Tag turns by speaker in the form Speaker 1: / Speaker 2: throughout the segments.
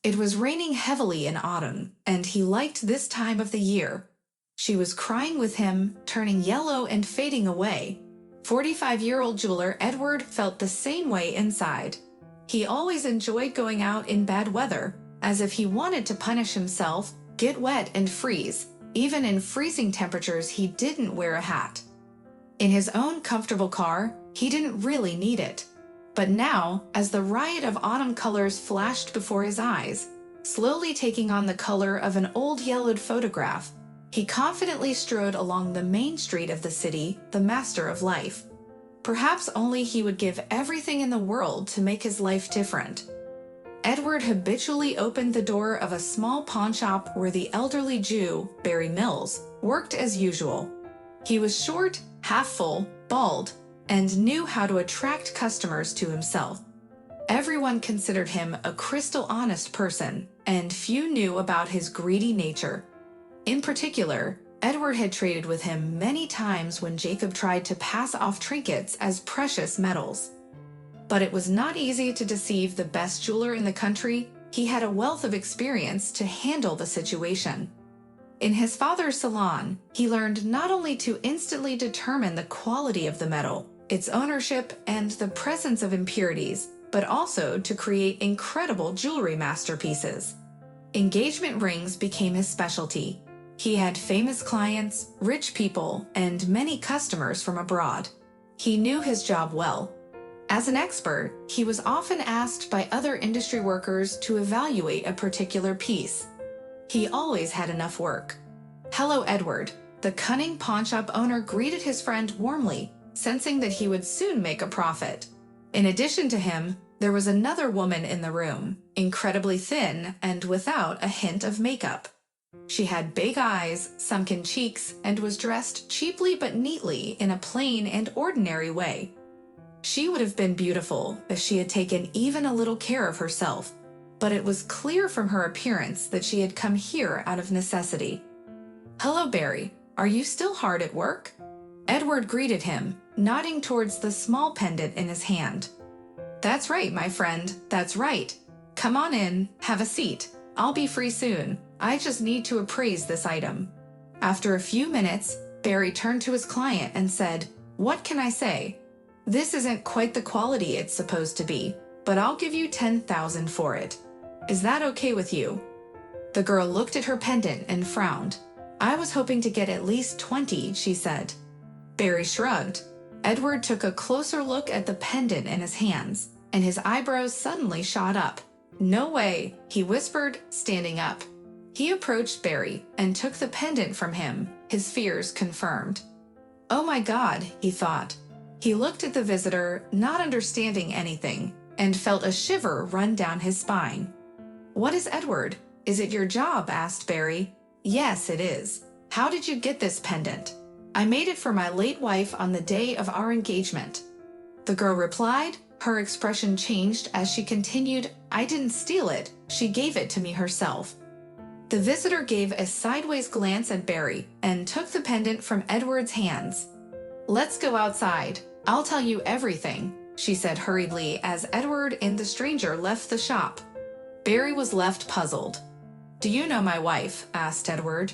Speaker 1: It was raining heavily in autumn, and he liked this time of the year. She was crying with him, turning yellow and fading away. 45-year-old jeweler Edward felt the same way inside. He always enjoyed going out in bad weather, as if he wanted to punish himself, get wet and freeze. Even in freezing temperatures, he didn't wear a hat. In his own comfortable car, he didn't really need it. But now, as the riot of autumn colors flashed before his eyes, slowly taking on the color of an old yellowed photograph, he confidently strode along the main street of the city, the master of life. Perhaps only he would give everything in the world to make his life different. Edward habitually opened the door of a small pawnshop where the elderly Jew, Barry Mills, worked as usual. He was short, half-full, bald, and knew how to attract customers to himself. Everyone considered him a crystal honest person, and few knew about his greedy nature. In particular, Edward had traded with him many times when Jacob tried to pass off trinkets as precious metals. But it was not easy to deceive the best jeweler in the country. He had a wealth of experience to handle the situation. In his father's salon, he learned not only to instantly determine the quality of the metal, its ownership, and the presence of impurities, but also to create incredible jewelry masterpieces. Engagement rings became his specialty. He had famous clients, rich people, and many customers from abroad. He knew his job well. As an expert, he was often asked by other industry workers to evaluate a particular piece. He always had enough work. "Hello, Edward." The cunning pawnshop owner greeted his friend warmly, sensing that he would soon make a profit. In addition to him, there was another woman in the room, incredibly thin and without a hint of makeup. She had big eyes, sunken cheeks, and was dressed cheaply but neatly in a plain and ordinary way. She would have been beautiful if she had taken even a little care of herself, but it was clear from her appearance that she had come here out of necessity. "Hello, Barry. Are you still hard at work?" Edward greeted him, nodding towards the small pendant in his hand. "That's right, my friend, that's right. Come on in, have a seat. I'll be free soon. I just need to appraise this item." After a few minutes, Barry turned to his client and said, "What can I say? This isn't quite the quality it's supposed to be, but I'll give you 10,000 for it. Is that okay with you?" The girl looked at her pendant and frowned. "I was hoping to get at least 20, she said. Barry shrugged. Edward took a closer look at the pendant in his hands, and his eyebrows suddenly shot up. "No way," he whispered, standing up. He approached Barry and took the pendant from him, his fears confirmed. "Oh my God," he thought. He looked at the visitor, not understanding anything, and felt a shiver run down his spine. "What is Edward? Is it your job?" asked Barry. "Yes, it is. How did you get this pendant?" "I made it for my late wife on the day of our engagement." The girl replied. Her expression changed as she continued, "I didn't steal it. She gave it to me herself." The visitor gave a sideways glance at Barry and took the pendant from Edward's hands. "Let's go outside. I'll tell you everything," she said hurriedly as Edward and the stranger left the shop. Barry was left puzzled. "Do you know my wife?" asked Edward.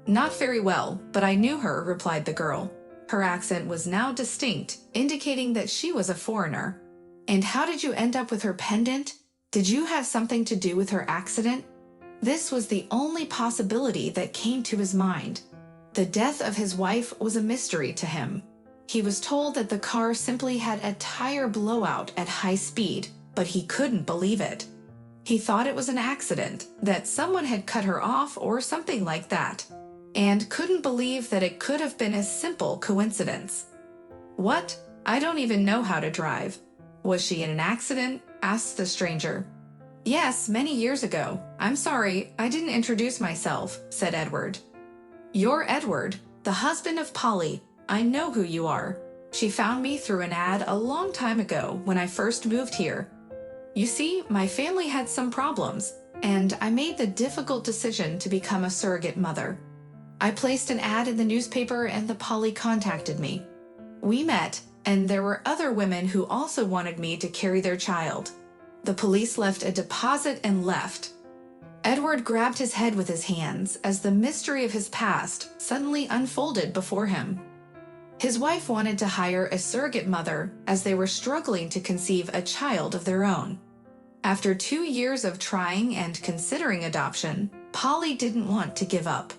Speaker 1: "Not very well, but I knew her," replied the girl. Her accent was now distinct, indicating that she was a foreigner. "And how did you end up with her pendant? Did you have something to do with her accident?" This was the only possibility that came to his mind. The death of his wife was a mystery to him. He was told that the car simply had a tire blowout at high speed, but he couldn't believe it. He thought it was an accident, that someone had cut her off or something like that, and couldn't believe that it could have been a simple coincidence. "What? I don't even know how to drive." "Was she in an accident?" asked the stranger. "Yes, many years ago. I'm sorry, I didn't introduce myself," said Edward. "You're Edward, the husband of Polly. I know who you are. She found me through an ad a long time ago when I first moved here. You see, my family had some problems, and I made the difficult decision to become a surrogate mother. I placed an ad in the newspaper and the Polly contacted me. We met, and there were other women who also wanted me to carry their child. The police left a deposit and left. Edward grabbed his head with his hands as the mystery of his past suddenly unfolded before him. His wife wanted to hire a surrogate mother as they were struggling to conceive a child of their own. After 2 years of trying and considering adoption, Polly didn't want to give up.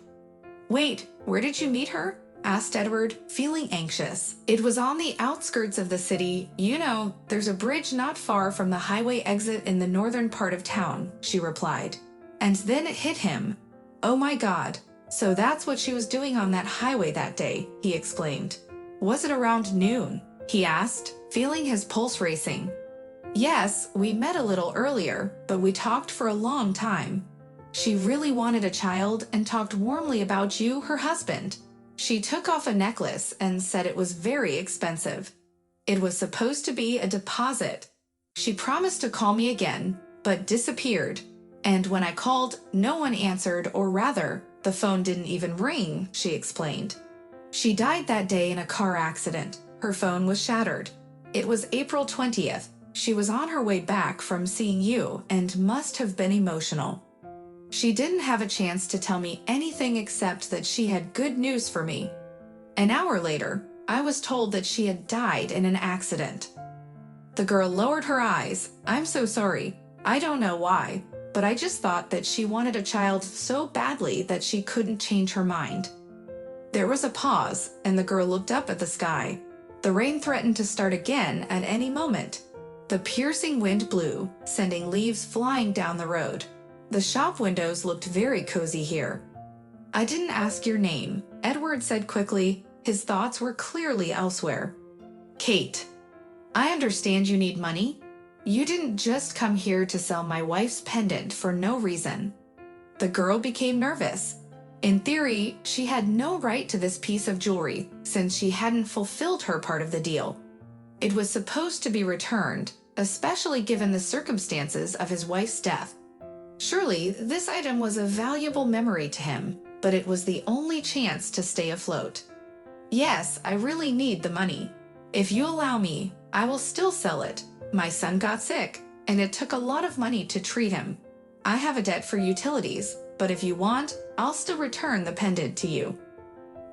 Speaker 1: "Wait, where did you meet her?" asked Edward, feeling anxious. "It was on the outskirts of the city. You know, there's a bridge not far from the highway exit in the northern part of town," she replied. And then it hit him. "Oh my God, so that's what she was doing on that highway that day," he exclaimed. "Was it around noon?" he asked, feeling his pulse racing. "Yes, we met a little earlier, but we talked for a long time. She really wanted a child and talked warmly about you, her husband. She took off a necklace and said it was very expensive. It was supposed to be a deposit. She promised to call me again, but disappeared. And when I called, no one answered, or rather, the phone didn't even ring," she explained. "She died that day in a car accident. Her phone was shattered. It was April 20th. She was on her way back from seeing you and must have been emotional. She didn't have a chance to tell me anything except that she had good news for me. An hour later, I was told that she had died in an accident." The girl lowered her eyes. "I'm so sorry. I don't know why, but I just thought that she wanted a child so badly that she couldn't change her mind." There was a pause, and the girl looked up at the sky. The rain threatened to start again at any moment. The piercing wind blew, sending leaves flying down the road. The shop windows looked very cozy here. "I didn't ask your name," Edward said quickly. His thoughts were clearly elsewhere. "Kate. I understand you need money. You didn't just come here to sell my wife's pendant for no reason." The girl became nervous. In theory, she had no right to this piece of jewelry since she hadn't fulfilled her part of the deal. It was supposed to be returned, especially given the circumstances of his wife's death. Surely, this item was a valuable memory to him, but it was the only chance to stay afloat. "Yes, I really need the money. If you allow me, I will still sell it. My son got sick, and it took a lot of money to treat him. I have a debt for utilities, but if you want, I'll still return the pendant to you.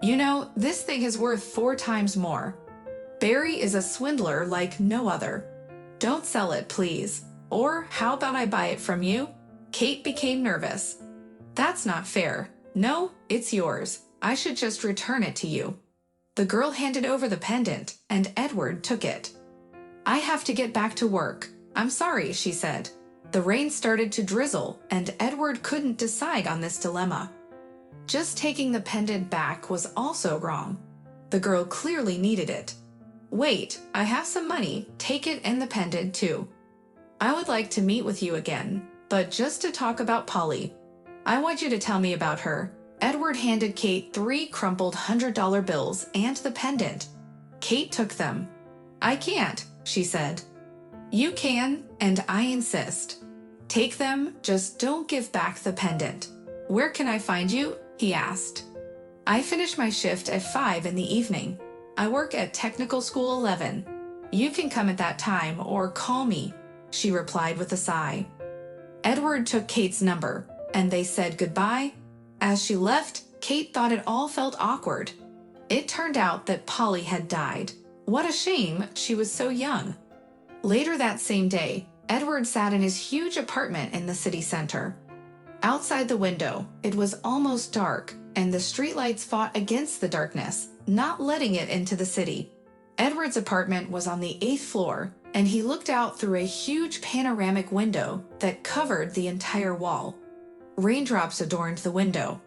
Speaker 1: You know, this thing is worth 4 times more. Barry is a swindler like no other. Don't sell it, please. Or how about I buy it from you?" Kate became nervous. "That's not fair. No, it's yours. I should just return it to you." The girl handed over the pendant, and Edward took it. "I have to get back to work. I'm sorry," she said. The rain started to drizzle, and Edward couldn't decide on this dilemma. Just taking the pendant back was also wrong. The girl clearly needed it. "Wait, I have some money. Take it and the pendant too. I would like to meet with you again, but just to talk about Polly. I want you to tell me about her." Edward handed Kate 3 crumpled $100 bills and the pendant. Kate took them. "I can't," she said. "You can, and I insist. Take them, just don't give back the pendant." "Where can I find you?" he asked. "I finish my shift at 5 in the evening. I work at Technical School 11. You can come at that time or call me," she replied with a sigh. Edward took Kate's number, and they said goodbye. As she left, Kate thought it all felt awkward. It turned out that Polly had died. What a shame, she was so young. Later that same day, Edward sat in his huge apartment in the city center. Outside the window, it was almost dark, and the streetlights fought against the darkness, not letting it into the city. Edward's apartment was on the 8th floor, and he looked out through a huge panoramic window that covered the entire wall. Raindrops adorned the window.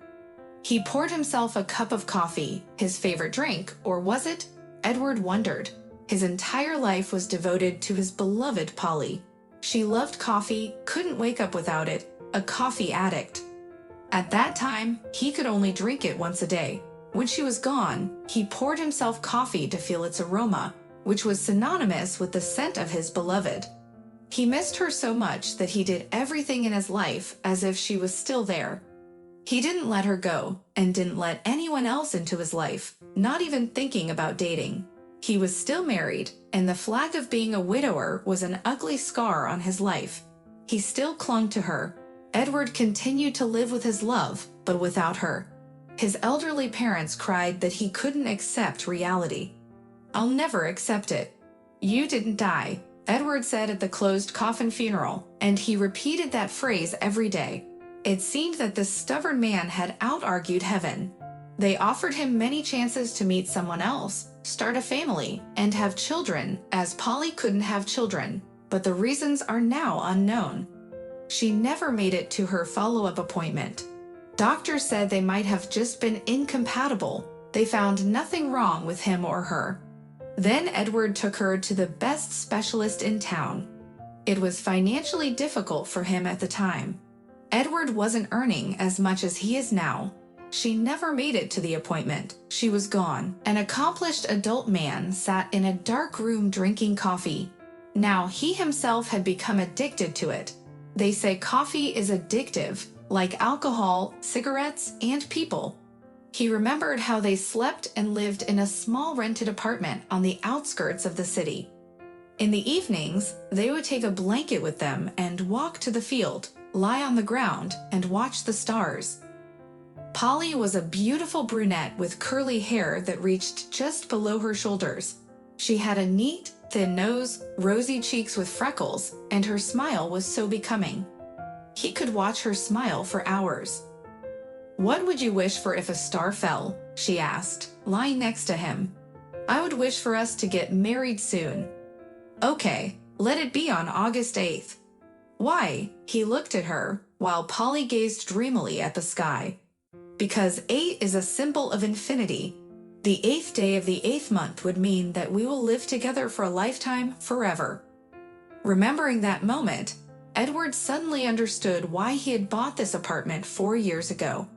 Speaker 1: He poured himself a cup of coffee, his favorite drink, or was it? Edward wondered. His entire life was devoted to his beloved Polly. She loved coffee, couldn't wake up without it, a coffee addict. At that time, he could only drink it once a day. When she was gone, he poured himself coffee to feel its aroma, which was synonymous with the scent of his beloved. He missed her so much that he did everything in his life as if she was still there. He didn't let her go, and didn't let anyone else into his life, not even thinking about dating. He was still married, and the flag of being a widower was an ugly scar on his life. He still clung to her. Edward continued to live with his love, but without her. His elderly parents cried that he couldn't accept reality. "I'll never accept it. You didn't die," Edward said at the closed coffin funeral, and he repeated that phrase every day. It seemed that this stubborn man had out-argued heaven. They offered him many chances to meet someone else, start a family, and have children, as Polly couldn't have children, but the reasons are now unknown. She never made it to her follow-up appointment. Doctors said they might have just been incompatible. They found nothing wrong with him or her. Then Edward took her to the best specialist in town. It was financially difficult for him at the time. Edward wasn't earning as much as he is now. She never made it to the appointment. She was gone. An accomplished adult man sat in a dark room drinking coffee. Now he himself had become addicted to it. They say coffee is addictive, like alcohol, cigarettes, and people. He remembered how they slept and lived in a small rented apartment on the outskirts of the city. In the evenings, they would take a blanket with them and walk to the field, lie on the ground, and watch the stars. Polly was a beautiful brunette with curly hair that reached just below her shoulders. She had a neat, thin nose, rosy cheeks with freckles, and her smile was so becoming. He could watch her smile for hours. "What would you wish for if a star fell?" she asked, lying next to him. "I would wish for us to get married soon." "Okay, let it be on August 8th. "Why?" He looked at her, while Polly gazed dreamily at the sky. "Because 8 is a symbol of infinity. The 8th day of the 8th month would mean that we will live together for a lifetime, forever." Remembering that moment, Edward suddenly understood why he had bought this apartment 4 years ago.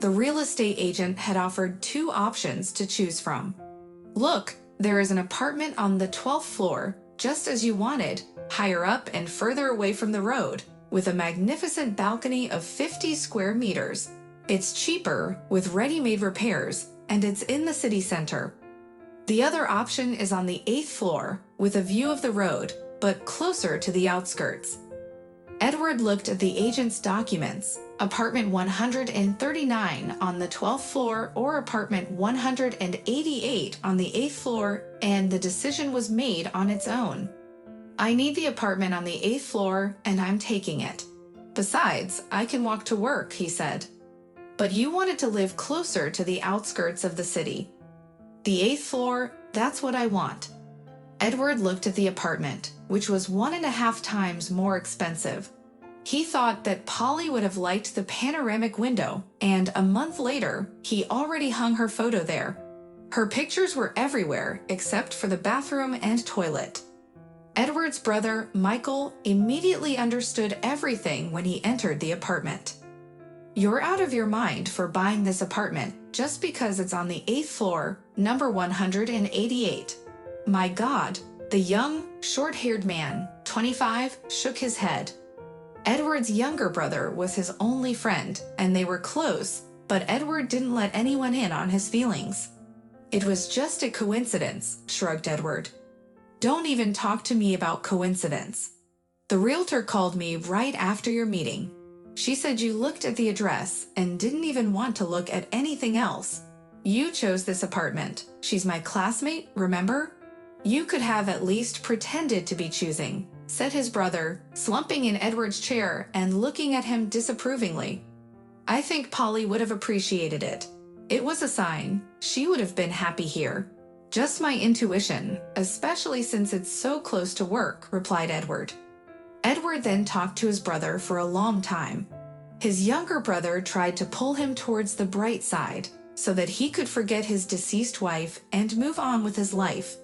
Speaker 1: The real estate agent had offered 2 options to choose from. "Look, there is an apartment on the 12th floor, just as you wanted, higher up and further away from the road, with a magnificent balcony of 50 square meters. It's cheaper, with ready-made repairs, and it's in the city center. The other option is on the 8th floor, with a view of the road, but closer to the outskirts." Edward looked at the agent's documents, apartment 139 on the 12th floor or apartment 188 on the 8th floor, and the decision was made on its own. "I need the apartment on the 8th floor, and I'm taking it. Besides, I can walk to work," he said. "But you wanted to live closer to the outskirts of the city." "The 8th floor, that's what I want." Edward looked at the apartment, which was 1.5 times more expensive. He thought that Polly would have liked the panoramic window, and a month later, he already hung her photo there. Her pictures were everywhere except for the bathroom and toilet. Edward's brother, Michael, immediately understood everything when he entered the apartment. "You're out of your mind for buying this apartment just because it's on the 8th floor, number 188. "My God," the young, short-haired man, 25, shook his head. Edward's younger brother was his only friend, and they were close, but Edward didn't let anyone in on his feelings. "It was just a coincidence," shrugged Edward. "Don't even talk to me about coincidence. The realtor called me right after your meeting. She said you looked at the address and didn't even want to look at anything else. You chose this apartment. She's my classmate, remember? You could have at least pretended to be choosing," said his brother, slumping in Edward's chair and looking at him disapprovingly. "I think Polly would have appreciated it. It was a sign. She would have been happy here. Just my intuition, especially since it's so close to work," replied Edward. Edward then talked to his brother for a long time. His younger brother tried to pull him towards the bright side so that he could forget his deceased wife and move on with his life.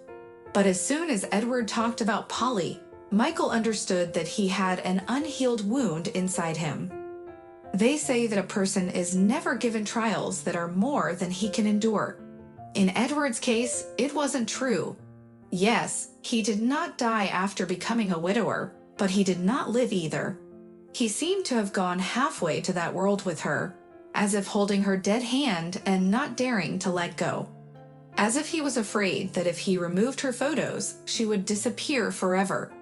Speaker 1: But as soon as Edward talked about Polly, Michael understood that he had an unhealed wound inside him. They say that a person is never given trials that are more than he can endure. In Edward's case, it wasn't true. Yes, he did not die after becoming a widower, but he did not live either. He seemed to have gone halfway to that world with her, as if holding her dead hand and not daring to let go. As if he was afraid that if he removed her photos, she would disappear forever.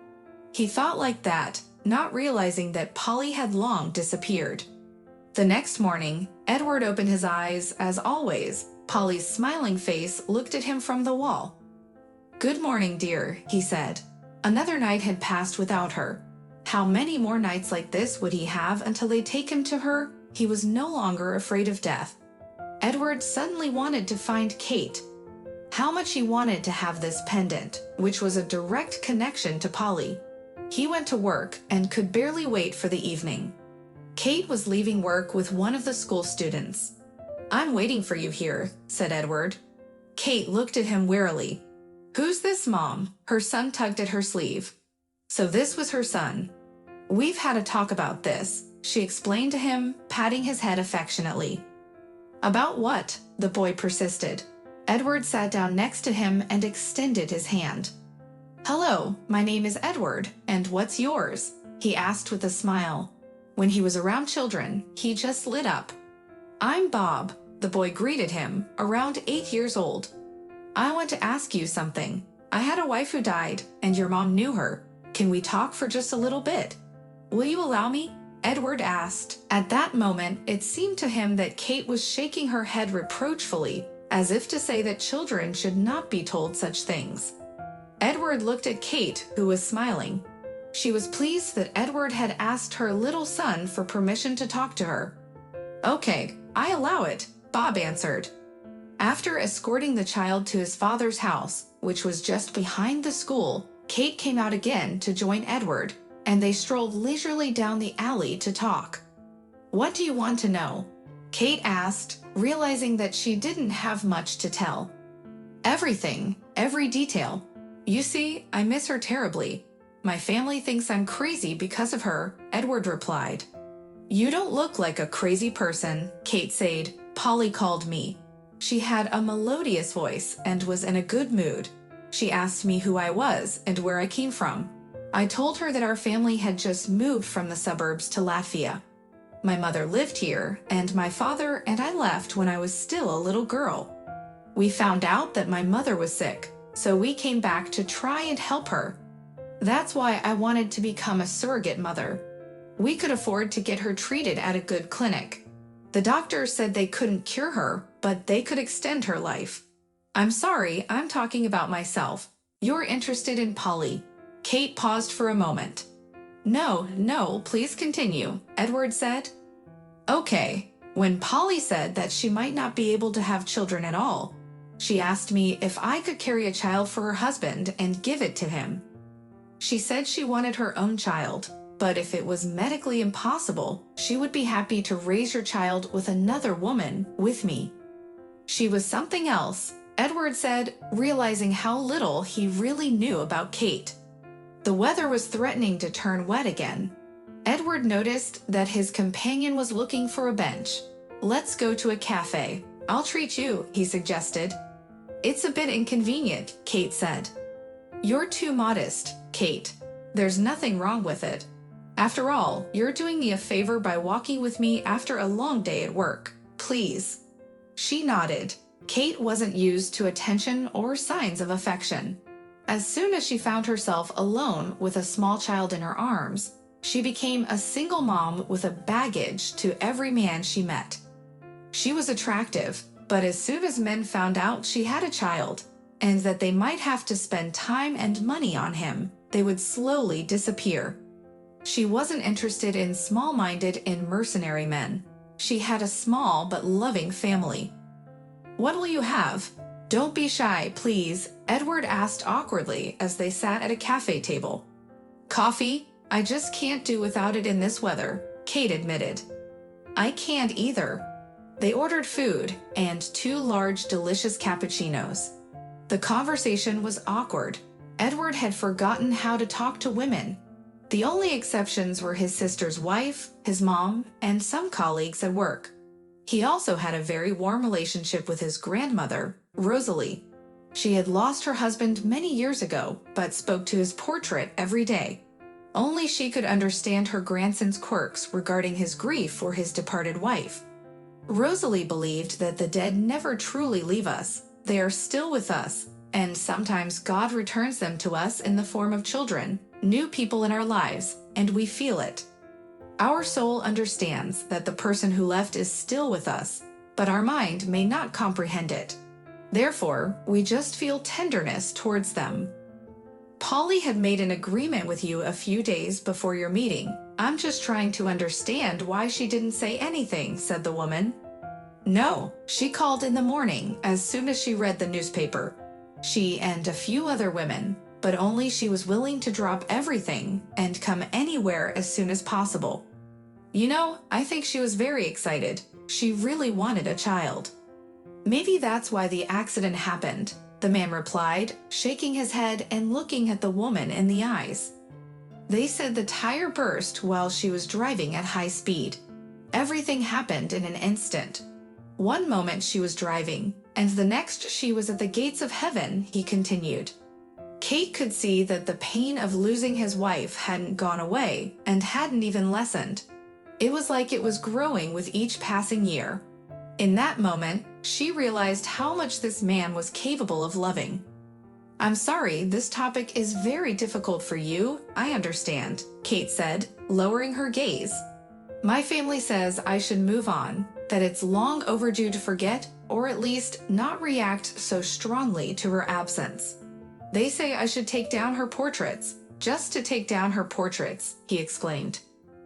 Speaker 1: He thought like that, not realizing that Polly had long disappeared. The next morning, Edward opened his eyes, as always. Polly's smiling face looked at him from the wall. "Good morning, dear," he said. Another night had passed without her. How many more nights like this would he have until they take him to her? He was no longer afraid of death. Edward suddenly wanted to find Kate. How much he wanted to have this pendant, which was a direct connection to Polly. He went to work and could barely wait for the evening. Kate was leaving work with one of the school students. "I'm waiting for you here," said Edward. Kate looked at him wearily. "Who's this, Mom?" Her son tugged at her sleeve. So this was her son. "We've had a talk about this," she explained to him, patting his head affectionately. "About what?" the boy persisted. Edward sat down next to him and extended his hand. "Hello, my name is Edward, and what's yours?" he asked with a smile. When he was around children, he just lit up. "I'm Bob," the boy greeted him, around 8 years old. "I want to ask you something. I had a wife who died, and your mom knew her. Can we talk for just a little bit?" "Will you allow me?" Edward asked. At that moment, it seemed to him that Kate was shaking her head reproachfully, as if to say that children should not be told such things. Edward looked at Kate, who was smiling. She was pleased that Edward had asked her little son for permission to talk to her. "Okay, I allow it," Bob answered. After escorting the child to his father's house, which was just behind the school, Kate came out again to join Edward, and they strolled leisurely down the alley to talk. "What do you want to know?" Kate asked, realizing that she didn't have much to tell. "Everything, every detail. You see, I miss her terribly. My family thinks I'm crazy because of her," Edward replied. "You don't look like a crazy person," Kate said. "Polly called me. She had a melodious voice and was in a good mood. She asked me who I was and where I came from. I told her that our family had just moved from the suburbs to Latvia. My mother lived here, and my father and I left when I was still a little girl. We found out that my mother was sick, so we came back to try and help her. That's why I wanted to become a surrogate mother. We could afford to get her treated at a good clinic. The doctors said they couldn't cure her, but they could extend her life. I'm sorry, I'm talking about myself. You're interested in Polly." Kate paused for a moment. No, please continue," Edward said. "Okay, when Polly said that she might not be able to have children at all, she asked me if I could carry a child for her husband and give it to him. She said she wanted her own child, but if it was medically impossible, she would be happy to raise your child with another woman, with me. She was something else," Edward said, realizing how little he really knew about Kate. The weather was threatening to turn wet again. Edward noticed that his companion was looking for a bench. "Let's go to a cafe. I'll treat you," he suggested. "It's a bit inconvenient," Kate said. "You're too modest, Kate. There's nothing wrong with it. After all, you're doing me a favor by walking with me after a long day at work. Please." She nodded. Kate wasn't used to attention or signs of affection. As soon as she found herself alone with a small child in her arms, she became a single mom with a baggage to every man she met. She was attractive, but as soon as men found out she had a child, and that they might have to spend time and money on him, they would slowly disappear. She wasn't interested in small-minded and mercenary men. She had a small but loving family. "What will you have?" "Don't be shy, please," Edward asked awkwardly as they sat at a cafe table. "Coffee? I just can't do without it in this weather," Kate admitted. "I can't either." They ordered food and 2 large, delicious cappuccinos. The conversation was awkward. Edward had forgotten how to talk to women. The only exceptions were his sister's wife, his mom, and some colleagues at work. He also had a very warm relationship with his grandmother, Rosalie. She had lost her husband many years ago, but spoke to his portrait every day. Only she could understand her grandson's quirks regarding his grief for his departed wife. Rosalie believed that the dead never truly leave us. They are still with us, and sometimes God returns them to us in the form of children, new people in our lives, and we feel it. Our soul understands that the person who left is still with us, but our mind may not comprehend it. Therefore, we just feel tenderness towards them. Polly had made an agreement with you a few days before your meeting. I'm just trying to understand why she didn't say anything, said the woman. No, she called in the morning as soon as she read the newspaper. She and a few other women, but only she was willing to drop everything and come anywhere as soon as possible. You know, I think she was very excited. She really wanted a child. Maybe that's why the accident happened, the man replied, shaking his head and looking at the woman in the eyes. They said the tire burst while she was driving at high speed. Everything happened in an instant. One moment she was driving, and the next she was at the gates of heaven, he continued. Kate could see that the pain of losing his wife hadn't gone away and hadn't even lessened. It was like it was growing with each passing year. In that moment, she realized how much this man was capable of loving. I'm sorry, this topic is very difficult for you, I understand, Kate said, lowering her gaze. My family says I should move on, that it's long overdue to forget, or at least not react so strongly to her absence. They say I should take down her portraits, just to take down her portraits, he exclaimed.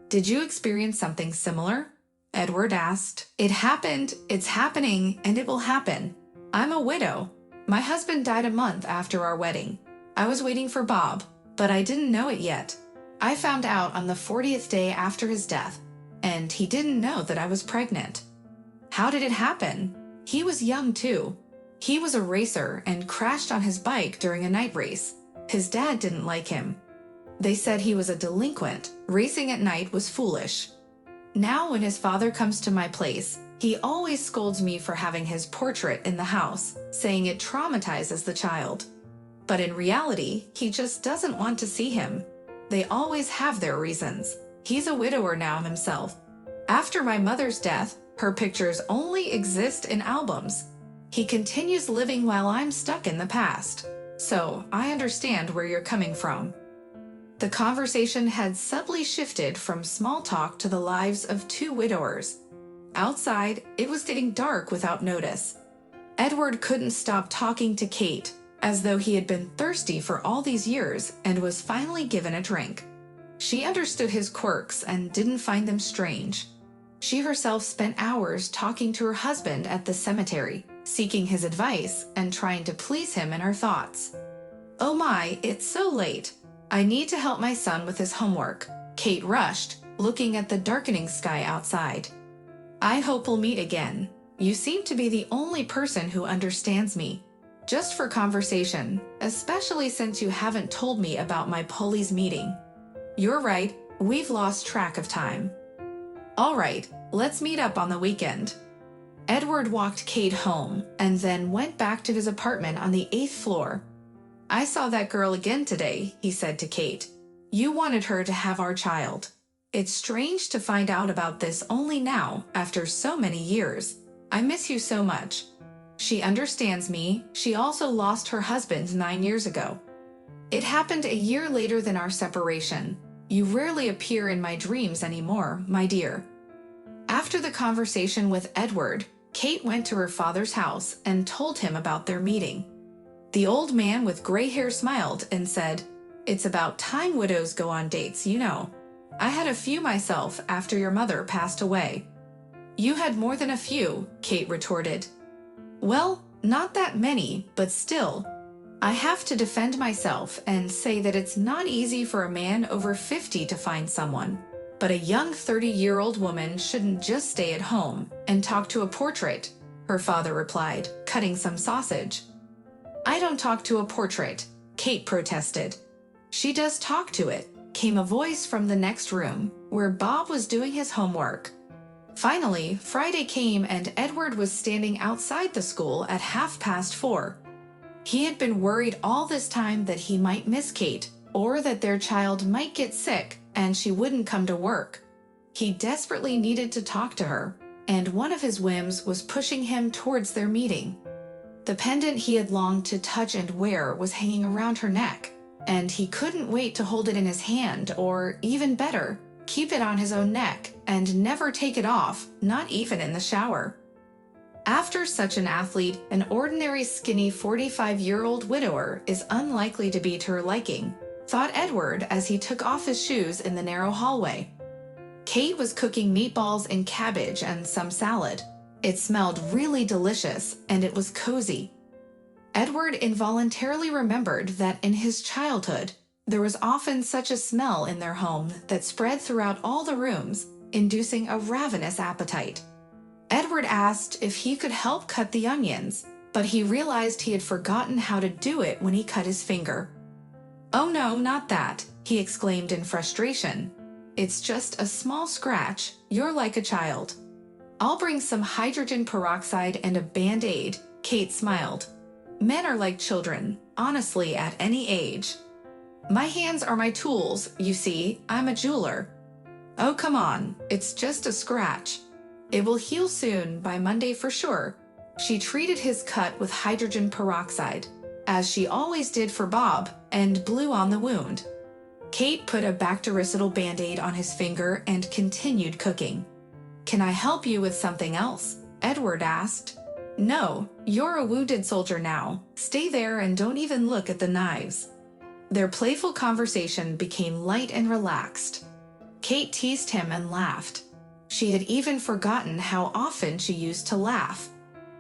Speaker 1: Did you experience something similar? Edward asked. It happened, it's happening, and it will happen. I'm a widow. My husband died a month after our wedding. I was waiting for Bob, but I didn't know it yet. I found out on the 40th day after his death, and he didn't know that I was pregnant. How did it happen? He was young too. He was a racer and crashed on his bike during a night race. His dad didn't like him. They said he was a delinquent. Racing at night was foolish. Now when his father comes to my place, he always scolds me for having his portrait in the house, saying it traumatizes the child. But in reality, he just doesn't want to see him. They always have their reasons. He's a widower now himself. After my mother's death, her pictures only exist in albums. He continues living while I'm stuck in the past. So I understand where you're coming from. The conversation had subtly shifted from small talk to the lives of two widowers. Outside, it was getting dark without notice. Edward couldn't stop talking to Kate, as though he had been thirsty for all these years and was finally given a drink. She understood his quirks and didn't find them strange. She herself spent hours talking to her husband at the cemetery, seeking his advice and trying to please him in her thoughts. Oh my, it's so late. I need to help my son with his homework, Kate rushed, looking at the darkening sky outside. I hope we'll meet again. You seem to be the only person who understands me. Just for conversation, especially since you haven't told me about my Polly's meeting. You're right, we've lost track of time. All right, let's meet up on the weekend. Edward walked Kate home and then went back to his apartment on the 8th floor. I saw that girl again today, he said to Kate. You wanted her to have our child. It's strange to find out about this only now, after so many years. I miss you so much. She understands me. She also lost her husband 9 years ago. It happened a year later than our separation. You rarely appear in my dreams anymore, my dear. After the conversation with Edward, Kate went to her father's house and told him about their meeting. The old man with gray hair smiled and said, It's about time widows go on dates, you know. I had a few myself after your mother passed away. You had more than a few, Kate retorted. Well, not that many, but still. I have to defend myself and say that it's not easy for a man over 50 to find someone. But a young 30-year-old woman shouldn't just stay at home and talk to a portrait, her father replied, cutting some sausage. I don't talk to a portrait, Kate protested. She does talk to it, came a voice from the next room, where Bob was doing his homework. Finally, Friday came and Edward was standing outside the school at 4:30. He had been worried all this time that he might miss Kate, or that their child might get sick and she wouldn't come to work. He desperately needed to talk to her, and one of his whims was pushing him towards their meeting. The pendant he had longed to touch and wear was hanging around her neck, and he couldn't wait to hold it in his hand, or even better, keep it on his own neck and never take it off, not even in the shower. After such an athlete, an ordinary skinny 45-year-old widower is unlikely to be to her liking, thought Edward as he took off his shoes in the narrow hallway. Kate was cooking meatballs and cabbage and some salad. It smelled really delicious, and it was cozy. Edward involuntarily remembered that in his childhood, there was often such a smell in their home that spread throughout all the rooms, inducing a ravenous appetite. Edward asked if he could help cut the onions, but he realized he had forgotten how to do it when he cut his finger. "Oh no, not that," he exclaimed in frustration. "It's just a small scratch. You're like a child." "I'll bring some hydrogen peroxide and a Band-Aid," Kate smiled. "Men are like children, honestly, at any age. My hands are my tools, you see, I'm a jeweler." "Oh, come on, it's just a scratch. It will heal soon, by Monday for sure." She treated his cut with hydrogen peroxide, as she always did for Bob, and blew on the wound. Kate put a bactericidal Band-Aid on his finger and continued cooking. "Can I help you with something else?" Edward asked. "No, you're a wounded soldier now. Stay there and don't even look at the knives." Their playful conversation became light and relaxed. Kate teased him and laughed. She had even forgotten how often she used to laugh.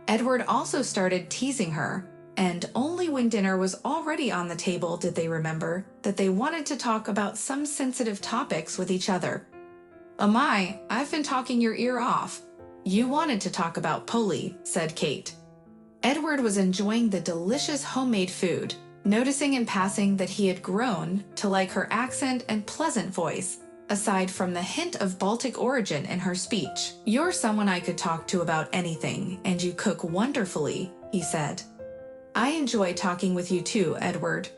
Speaker 1: Edward also started teasing her, and only when dinner was already on the table did they remember that they wanted to talk about some sensitive topics with each other. "Oh my, I've been talking your ear off. You wanted to talk about Polly," said Kate. Edward was enjoying the delicious homemade food, noticing in passing that he had grown to like her accent and pleasant voice, aside from the hint of Baltic origin in her speech. "You're someone I could talk to about anything, and you cook wonderfully," he said. "I enjoy talking with you too, Edward.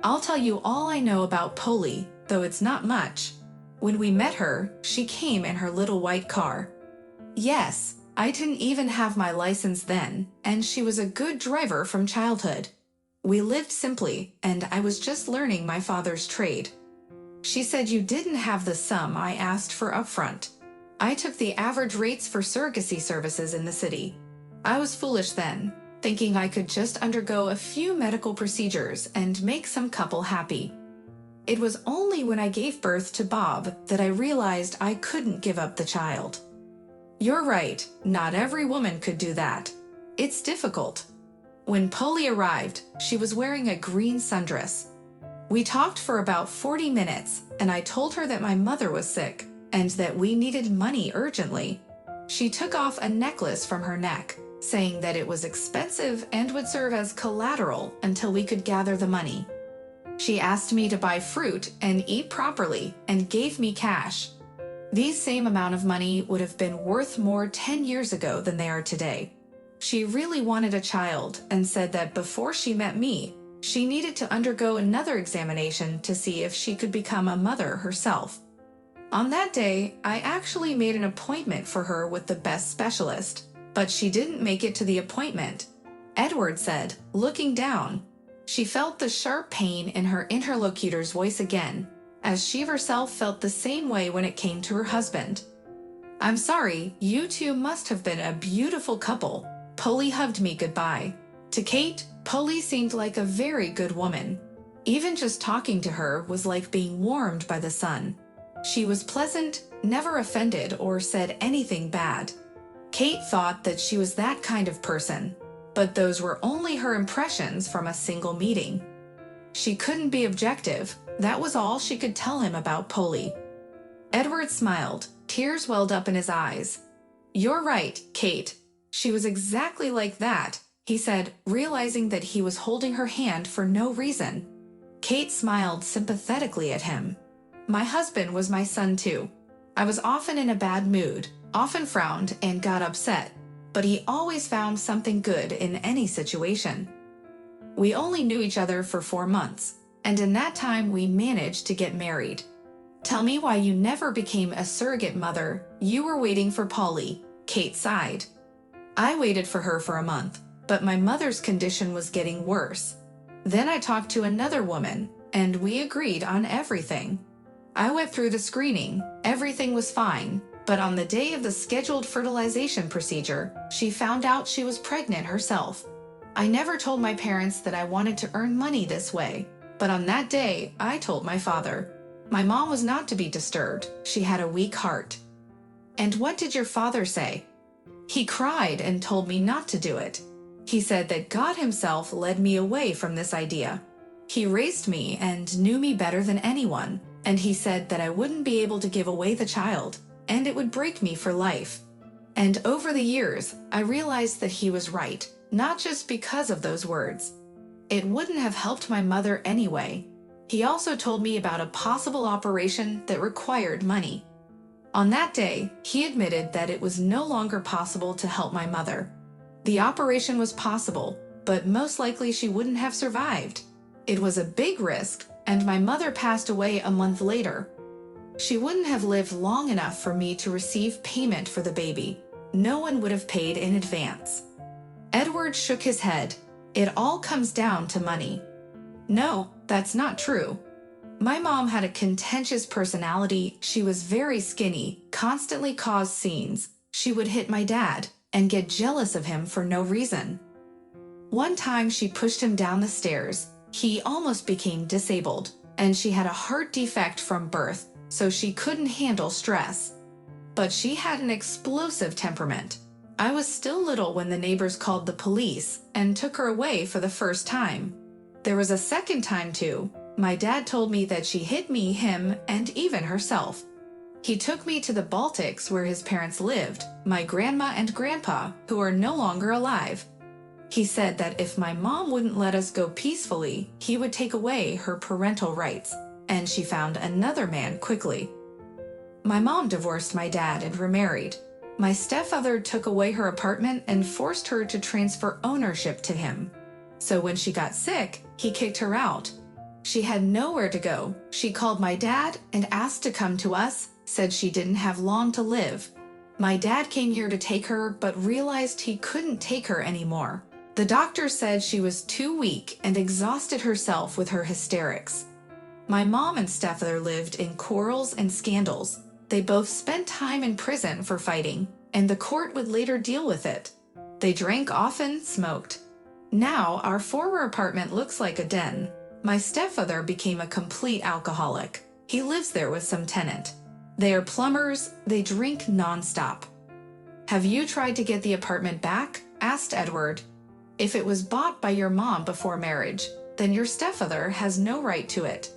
Speaker 1: I'll tell you all I know about Polly, though it's not much. When we met her, she came in her little white car. Yes, I didn't even have my license then, and she was a good driver from childhood. We lived simply, and I was just learning my father's trade. She said you didn't have the sum I asked for upfront. I took the average rates for surrogacy services in the city. I was foolish then, thinking I could just undergo a few medical procedures and make some couple happy. It was only when I gave birth to Bob that I realized I couldn't give up the child." "You're right, not every woman could do that. It's difficult." When Polly arrived, she was wearing a green sundress. We talked for about 40 minutes, and I told her that my mother was sick and that we needed money urgently. She took off a necklace from her neck, saying that it was expensive and would serve as collateral until we could gather the money. She asked me to buy fruit and eat properly and gave me cash. These same amount of money would have been worth more 10 years ago than they are today. She really wanted a child and said that before she met me, she needed to undergo another examination to see if she could become a mother herself. On that day, I actually made an appointment for her with the best specialist, but she didn't make it to the appointment," Edward said, looking down. She felt the sharp pain in her interlocutor's voice again, as she herself felt the same way when it came to her husband. "I'm sorry, you two must have been a beautiful couple." Polly hugged me goodbye. To Kate, Polly seemed like a very good woman. Even just talking to her was like being warmed by the sun. She was pleasant, never offended or said anything bad. Kate thought that she was that kind of person, but those were only her impressions from a single meeting. She couldn't be objective. That was all she could tell him about Polly. Edward smiled. Tears welled up in his eyes. "You're right, Kate. She was exactly like that," he said, realizing that he was holding her hand for no reason. Kate smiled sympathetically at him. "My husband was my son too. I was often in a bad mood, often frowned and got upset, but he always found something good in any situation. We only knew each other for 4 months, and in that time we managed to get married." "Tell me why you never became a surrogate mother. You were waiting for Polly," Kate sighed. "I waited for her for a month, but my mother's condition was getting worse. Then I talked to another woman, and we agreed on everything. I went through the screening, everything was fine, but on the day of the scheduled fertilization procedure, she found out she was pregnant herself. I never told my parents that I wanted to earn money this way, but on that day, I told my father. My mom was not to be disturbed, she had a weak heart. And what did your father say? He cried and told me not to do it. He said that God himself led me away from this idea. He raised me and knew me better than anyone, and he said that I wouldn't be able to give away the child, and it would break me for life. And over the years, I realized that he was right, not just because of those words. It wouldn't have helped my mother anyway. He also told me about a possible operation that required money. On that day, he admitted that it was no longer possible to help my mother. The operation was possible, but most likely she wouldn't have survived. It was a big risk, and my mother passed away a month later. She wouldn't have lived long enough for me to receive payment for the baby. No one would have paid in advance. Edward shook his head. It all comes down to money. No, that's not true. My mom had a contentious personality. She was very skinny, constantly caused scenes. She would hit my dad and get jealous of him for no reason. One time she pushed him down the stairs. He almost became disabled, and she had a heart defect from birth, so she couldn't handle stress. But she had an explosive temperament. I was still little when the neighbors called the police and took her away for the first time. There was a second time too. My dad told me that she hit me, him, and even herself. He took me to the Baltics where his parents lived, my grandma and grandpa, who are no longer alive. He said that if my mom wouldn't let us go peacefully, he would take away her parental rights, and she found another man quickly. My mom divorced my dad and remarried. My stepfather took away her apartment and forced her to transfer ownership to him. So when she got sick, he kicked her out. She had nowhere to go. She called my dad and asked to come to us, said she didn't have long to live. My dad came here to take her, but realized he couldn't take her anymore. The doctor said she was too weak and exhausted herself with her hysterics. My mom and stepfather lived in quarrels and scandals. They both spent time in prison for fighting, and the court would later deal with it. They drank often, smoked. Now, our former apartment looks like a den. My stepfather became a complete alcoholic. He lives there with some tenant. They are plumbers. They drink nonstop. Have you tried to get the apartment back? Asked Edward. If it was bought by your mom before marriage, then your stepfather has no right to it.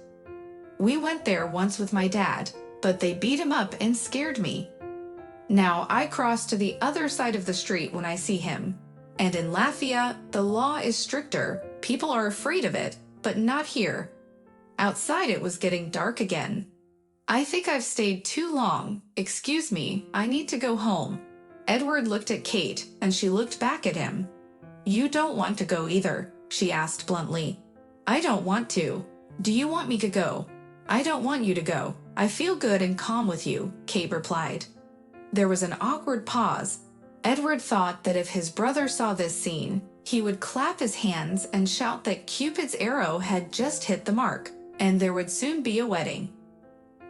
Speaker 1: We went there once with my dad, but they beat him up and scared me. Now I cross to the other side of the street when I see him. And in Latvia, the law is stricter. People are afraid of it, but not here. Outside it was getting dark again. I think I've stayed too long. Excuse me, I need to go home. Edward looked at Kate, and she looked back at him. You don't want to go either, she asked bluntly. I don't want to. Do you want me to go? I don't want you to go. I feel good and calm with you, Kate replied. There was an awkward pause. Edward thought that if his brother saw this scene, he would clap his hands and shout that Cupid's arrow had just hit the mark, and there would soon be a wedding.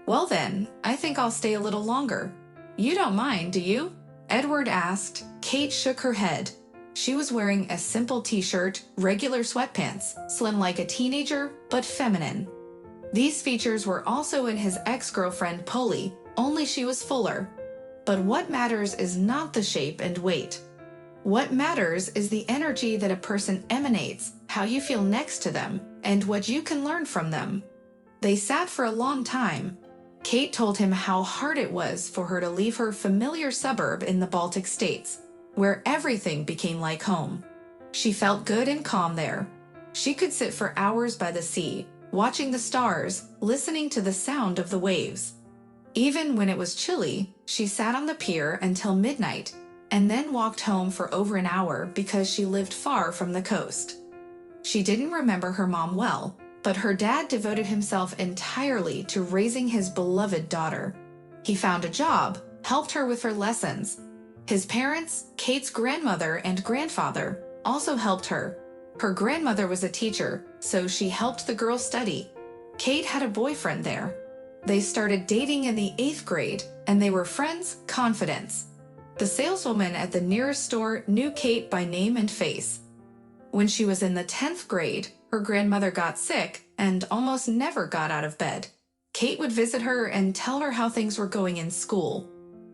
Speaker 1: Well then, I think I'll stay a little longer. You don't mind, do you? Edward asked. Kate shook her head. She was wearing a simple t-shirt, regular sweatpants, slim like a teenager, but feminine. These features were also in his ex-girlfriend Polly, only she was fuller. But what matters is not the shape and weight. What matters is the energy that a person emanates, how you feel next to them, and what you can learn from them. They sat for a long time. Kate told him how hard it was for her to leave her familiar suburb in the Baltic states, where everything became like home. She felt good and calm there. She could sit for hours by the sea, watching the stars, listening to the sound of the waves. Even when it was chilly, she sat on the pier until midnight, and then walked home for over an hour because she lived far from the coast. She didn't remember her mom well, but her dad devoted himself entirely to raising his beloved daughter. He found a job, helped her with her lessons. His parents, Kate's grandmother and grandfather, also helped her. Her grandmother was a teacher, so she helped the girl study. Kate had a boyfriend there. They started dating in the 8th grade, and they were friends, confidants. The saleswoman at the nearest store knew Kate by name and face. When she was in the 10th grade, her grandmother got sick and almost never got out of bed. Kate would visit her and tell her how things were going in school.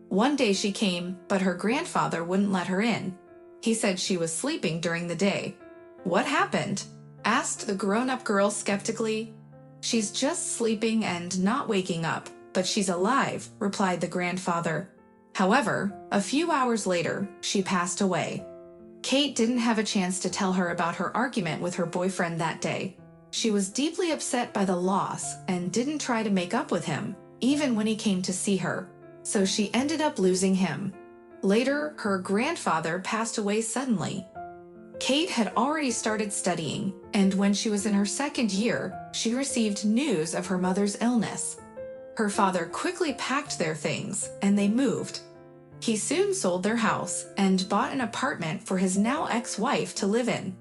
Speaker 1: One day she came, but her grandfather wouldn't let her in. He said she was sleeping during the day. "What happened?" asked the grown-up girl skeptically. "She's just sleeping and not waking up, but she's alive," replied the grandfather. However, a few hours later, she passed away. Kate didn't have a chance to tell her about her argument with her boyfriend that day. She was deeply upset by the loss and didn't try to make up with him, even when he came to see her. So she ended up losing him. Later, her grandfather passed away suddenly. Kate had already started studying, and when she was in her 2nd year, she received news of her mother's illness. Her father quickly packed their things, and they moved. He soon sold their house and bought an apartment for his now ex-wife to live in.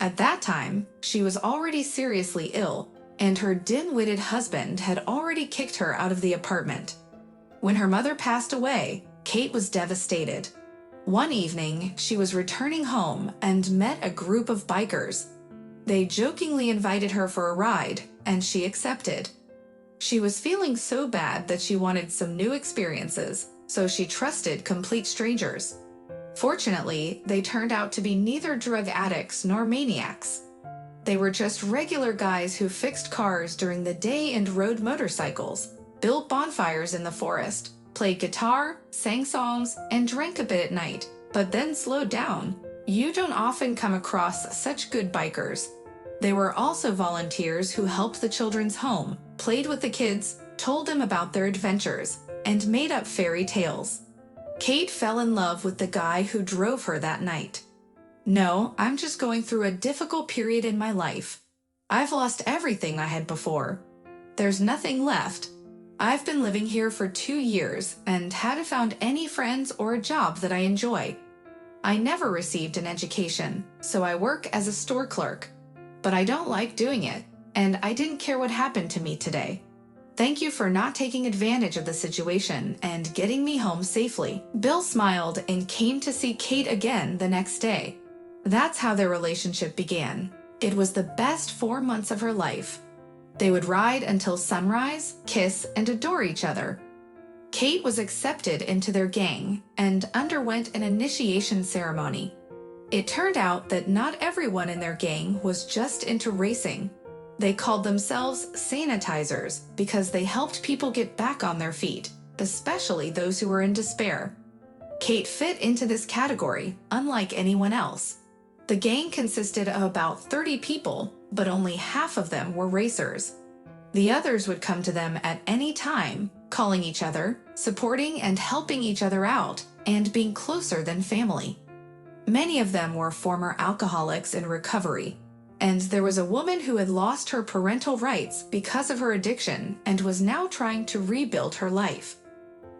Speaker 1: At that time, she was already seriously ill, and her dim-witted husband had already kicked her out of the apartment. When her mother passed away, Kate was devastated. One evening, she was returning home and met a group of bikers. They jokingly invited her for a ride, and she accepted. She was feeling so bad that she wanted some new experiences, so she trusted complete strangers. Fortunately, they turned out to be neither drug addicts nor maniacs. They were just regular guys who fixed cars during the day and rode motorcycles, built bonfires in the forest, played guitar, sang songs, and drank a bit at night, but then slowed down. You don't often come across such good bikers. They were also volunteers who helped the children's home, played with the kids, told them about their adventures, and made up fairy tales. Kate fell in love with the guy who drove her that night. "No, I'm just going through a difficult period in my life. I've lost everything I had before. There's nothing left. I've been living here for 2 years and hadn't found any friends or a job that I enjoy. I never received an education, so I work as a store clerk. But I don't like doing it, and I didn't care what happened to me today. Thank you for not taking advantage of the situation and getting me home safely." Bill smiled and came to see Kate again the next day. That's how their relationship began. It was the best 4 months of her life. They would ride until sunrise, kiss, and adore each other. Kate was accepted into their gang and underwent an initiation ceremony. It turned out that not everyone in their gang was just into racing. They called themselves sanitizers because they helped people get back on their feet, especially those who were in despair. Kate fit into this category, unlike anyone else. The gang consisted of about 30 people, but only half of them were racers. The others would come to them at any time, calling each other, supporting and helping each other out, and being closer than family. Many of them were former alcoholics in recovery, and there was a woman who had lost her parental rights because of her addiction and was now trying to rebuild her life.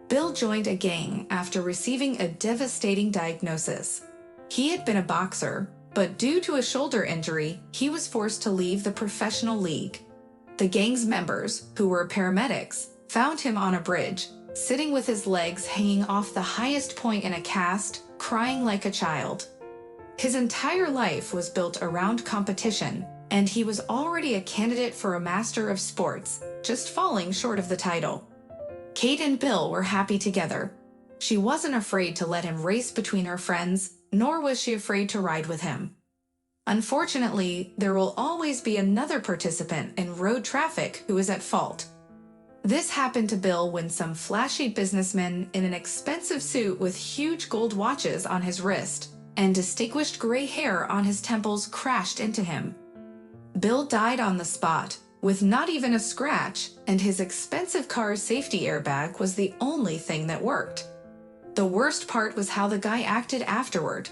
Speaker 1: Bill joined a gang after receiving a devastating diagnosis. He had been a boxer, but due to a shoulder injury, he was forced to leave the professional league. The gang's members, who were paramedics, found him on a bridge, sitting with his legs hanging off the highest point in a cast, crying like a child. His entire life was built around competition, and he was already a candidate for a Master of Sports, just falling short of the title. Kate and Bill were happy together. She wasn't afraid to let him race between her friends, nor was she afraid to ride with him. Unfortunately, there will always be another participant in road traffic who is at fault. This happened to Bill when some flashy businessman in an expensive suit with huge gold watches on his wrist and distinguished gray hair on his temples crashed into him. Bill died on the spot, with not even a scratch, and his expensive car's safety airbag was the only thing that worked. The worst part was how the guy acted afterward.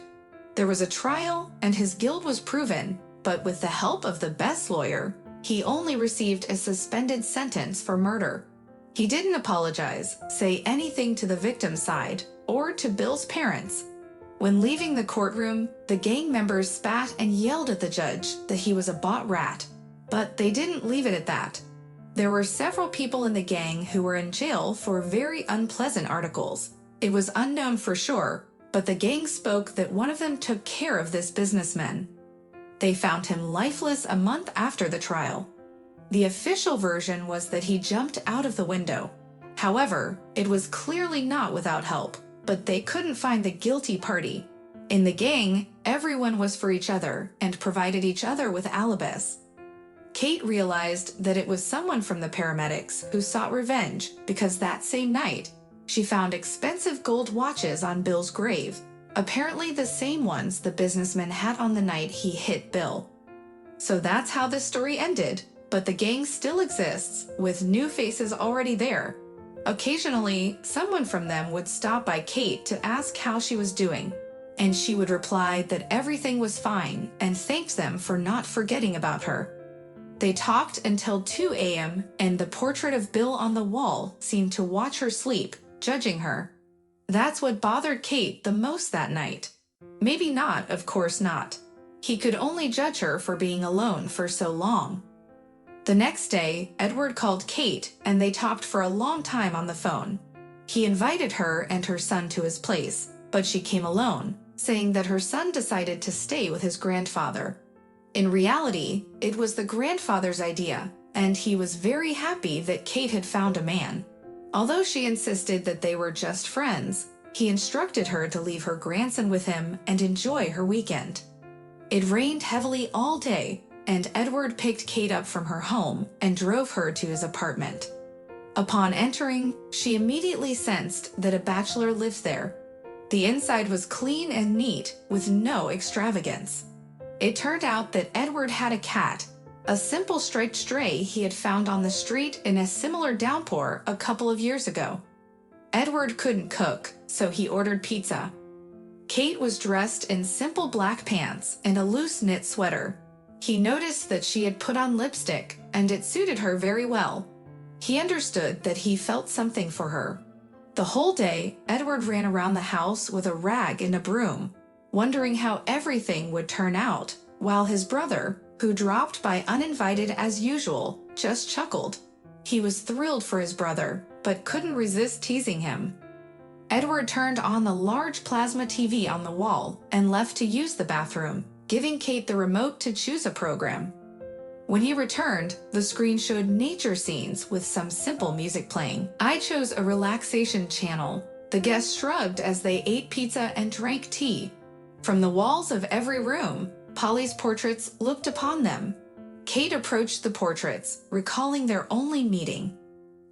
Speaker 1: There was a trial, and his guilt was proven, but with the help of the best lawyer, he only received a suspended sentence for murder. He didn't apologize, say anything to the victim's side, or to Bill's parents. When leaving the courtroom, the gang members spat and yelled at the judge that he was a bought rat. But they didn't leave it at that. There were several people in the gang who were in jail for very unpleasant articles. It was unknown for sure, but the gang spoke that one of them took care of this businessman. They found him lifeless a month after the trial. The official version was that he jumped out of the window. However, it was clearly not without help, but they couldn't find the guilty party. In the gang, everyone was for each other and provided each other with alibis. Kate realized that it was someone from the paramedics who sought revenge because that same night, she found expensive gold watches on Bill's grave, apparently the same ones the businessman had on the night he hit Bill. So that's how this story ended, but the gang still exists, with new faces already there. Occasionally, someone from them would stop by Kate to ask how she was doing, and she would reply that everything was fine and thanked them for not forgetting about her. They talked until 2 a.m., and the portrait of Bill on the wall seemed to watch her sleep, judging her. That's what bothered Kate the most that night. Maybe not, of course not. He could only judge her for being alone for so long. The next day, Edward called Kate, and they talked for a long time on the phone. He invited her and her son to his place, but she came alone, saying that her son decided to stay with his grandfather. In reality, it was the grandfather's idea, and he was very happy that Kate had found a man. Although she insisted that they were just friends, he instructed her to leave her grandson with him and enjoy her weekend. It rained heavily all day, and Edward picked Kate up from her home and drove her to his apartment. Upon entering, she immediately sensed that a bachelor lived there. The inside was clean and neat, with no extravagance. It turned out that Edward had a cat, a simple striped stray he had found on the street in a similar downpour a couple of years ago. Edward couldn't cook, so he ordered pizza. Kate was dressed in simple black pants and a loose knit sweater. He noticed that she had put on lipstick, and it suited her very well. He understood that he felt something for her. The whole day, Edward ran around the house with a rag and a broom, wondering how everything would turn out, while his brother, who dropped by uninvited as usual, just chuckled. He was thrilled for his brother, but couldn't resist teasing him. Edward turned on the large plasma TV on the wall and left to use the bathroom, giving Kate the remote to choose a program. When he returned, the screen showed nature scenes with some simple music playing. I chose a relaxation channel. The guests shrugged as they ate pizza and drank tea. From the walls of every room, Polly's portraits looked upon them. Kate approached the portraits, recalling their only meeting.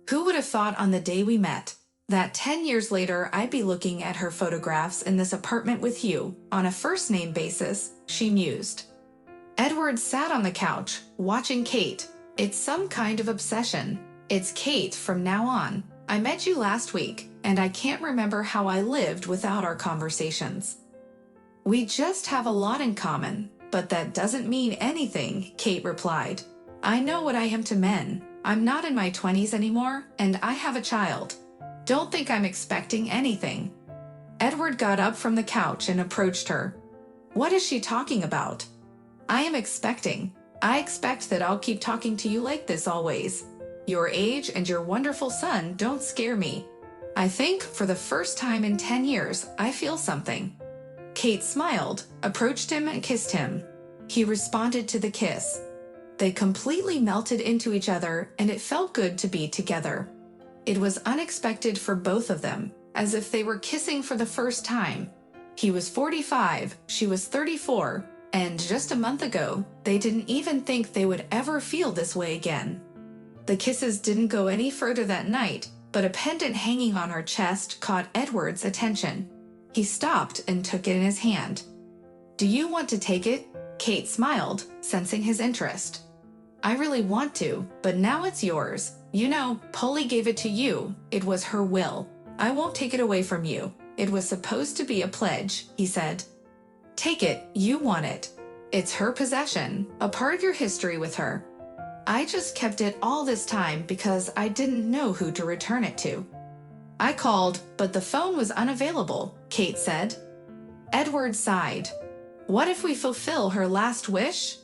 Speaker 1: Who would have thought on the day we met that 10 years later I'd be looking at her photographs in this apartment with you, on a first-name basis, she mused. Edward sat on the couch, watching Kate. It's some kind of obsession. It's Kate from now on. I met you last week, and I can't remember how I lived without our conversations. We just have a lot in common, but that doesn't mean anything, Kate replied. I know what I am to men. I'm not in my 20s anymore, and I have a child. Don't think I'm expecting anything. Edward got up from the couch and approached her. What is she talking about? I am expecting. I expect that I'll keep talking to you like this always. Your age and your wonderful son don't scare me. I think for the first time in 10 years, I feel something. Kate smiled, approached him and kissed him. He responded to the kiss. They completely melted into each other, and it felt good to be together. It was unexpected for both of them, as if they were kissing for the first time. He was 45, she was 34, and just a month ago, they didn't even think they would ever feel this way again. The kisses didn't go any further that night, but a pendant hanging on her chest caught Edward's attention. He stopped and took it in his hand. Do you want to take it? Kate smiled, sensing his interest. I really want to, but now it's yours. You know, Polly gave it to you. It was her will. I won't take it away from you. It was supposed to be a pledge, he said. Take it, you want it. It's her possession, a part of your history with her. I just kept it all this time because I didn't know who to return it to. I called, but the phone was unavailable, Kate said. Edward sighed. What if we fulfill her last wish?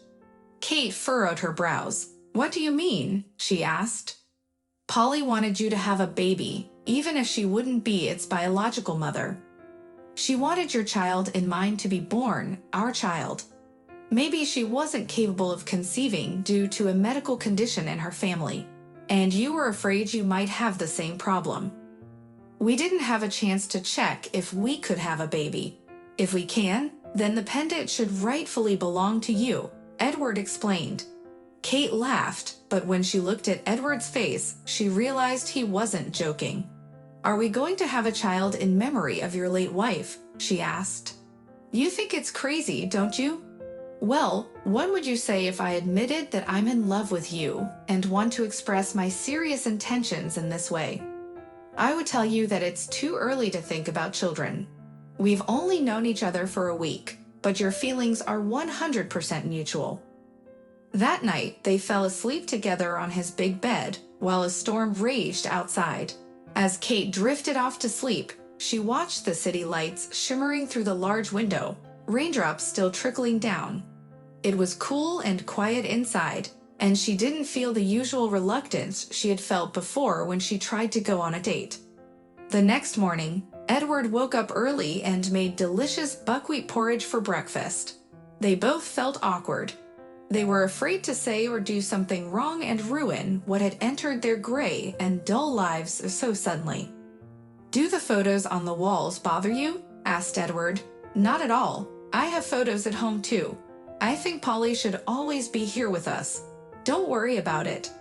Speaker 1: Kate furrowed her brows. "What do you mean?" she asked. "Polly wanted you to have a baby, even if she wouldn't be its biological mother. She wanted your child in mind to be born, our child. Maybe she wasn't capable of conceiving due to a medical condition in her family, and you were afraid you might have the same problem. We didn't have a chance to check if we could have a baby. If we can, then the pendant should rightfully belong to you," Edward explained. Kate laughed, but when she looked at Edward's face, she realized he wasn't joking. "Are we going to have a child in memory of your late wife?" she asked. "You think it's crazy, don't you? Well, what would you say if I admitted that I'm in love with you and want to express my serious intentions in this way? I would tell you that it's too early to think about children. We've only known each other for a week, but your feelings are 100% mutual." That night, they fell asleep together on his big bed while a storm raged outside. As Kate drifted off to sleep, she watched the city lights shimmering through the large window, raindrops still trickling down. It was cool and quiet inside, and she didn't feel the usual reluctance she had felt before when she tried to go on a date. The next morning, Edward woke up early and made delicious buckwheat porridge for breakfast. They both felt awkward. They were afraid to say or do something wrong and ruin what had entered their gray and dull lives so suddenly. "Do the photos on the walls bother you?" asked Edward. "Not at all. I have photos at home too. I think Polly should always be here with us. Don't worry about it."